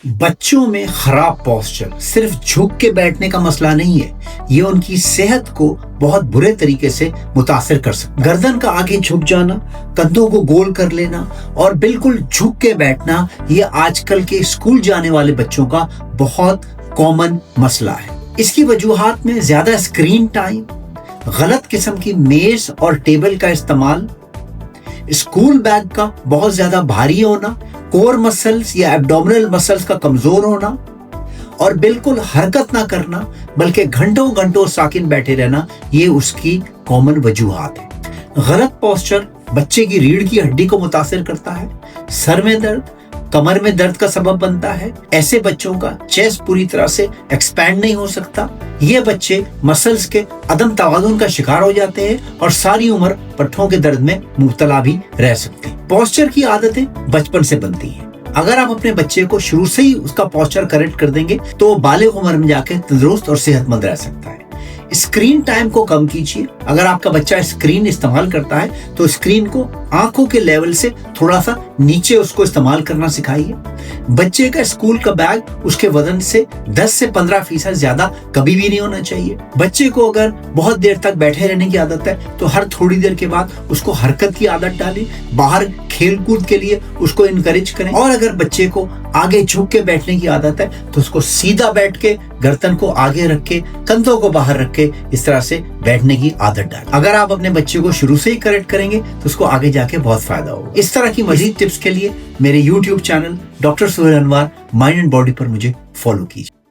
بچوں میں خراب پوسچر صرف جھک کے بیٹھنے کا مسئلہ نہیں ہے، یہ ان کی صحت کو بہت برے طریقے سے متاثر کر سکتا ہے۔ گردن کا آگے جھک جانا، کندھوں کو گول کر لینا اور بالکل جھک کے بیٹھنا، یہ آج کل کے اسکول جانے والے بچوں کا بہت کامن مسئلہ ہے۔ اس کی وجوہات میں زیادہ اسکرین ٹائم، غلط قسم کی میز اور ٹیبل کا استعمال، اسکول بیگ کا بہت زیادہ بھاری ہونا، کور مسلز یا ایبڈومینل مسلز کا کمزور ہونا اور بالکل حرکت نہ کرنا بلکہ گھنٹوں گھنٹوں ساکن بیٹھے رہنا، یہ اس کی کامن وجوہات ہیں۔ غلط پوسچر بچے کی ریڑھ کی ہڈی کو متاثر کرتا ہے، سر میں درد، کمر میں درد کا سبب بنتا ہے۔ ایسے بچوں کا چیسٹ پوری طرح سے ایکسپینڈ نہیں ہو سکتا۔ یہ بچے مسلز کے عدم توازن کا شکار ہو جاتے ہیں اور ساری عمر پٹھوں کے درد میں مبتلا بھی رہ سکتے ہیں۔ پوسچر کی عادتیں بچپن سے بنتی ہیں۔ اگر آپ اپنے بچے کو شروع سے ہی اس کا پوسچر کریکٹ کر دیں گے تو وہ بالغ عمر میں جا کے تندرست اور صحت مند رہ سکتا ہے۔ اسکرین ٹائم کو کم کیجیے۔ اگر آپ کا بچہ اسکرین استعمال کرتا ہے تو اسکرین کو آنکھوں کے لیول سے تھوڑا سا نیچے اس کو استعمال کرنا سکھائیے۔ بچے کا اسکول کا بیگ اس کے وزن سے 10 سے 15% زیادہ کبھی بھی نہیں ہونا چاہیے۔ بچے کو اگر بہت دیر تک بیٹھے رہنے کی عادت ہے تو ہر تھوڑی دیر کے بعد اس کو حرکت کی عادت ڈالیں، باہر کھیل کود کے لیے اس کو انکریج کریں۔ اور اگر بچے کو آگے جھک کے بیٹھنے کی عادت ہے تو اس کو سیدھا بیٹھ کے گردن کو آگے رکھ کے کندھوں کو باہر رکھ کے اس طرح سے بیٹھنے کی عادت ڈالیں۔ اگر آپ اپنے بچے کو شروع سے ہی کریکٹ کریں گے تو اس کو آگے جا کے بہت فائدہ ہوگا۔ اس طرح کی مزید ٹپس کے لیے میرے YouTube channel doctor Suhail Anwar mind and body پر مجھے فالو کیجیے۔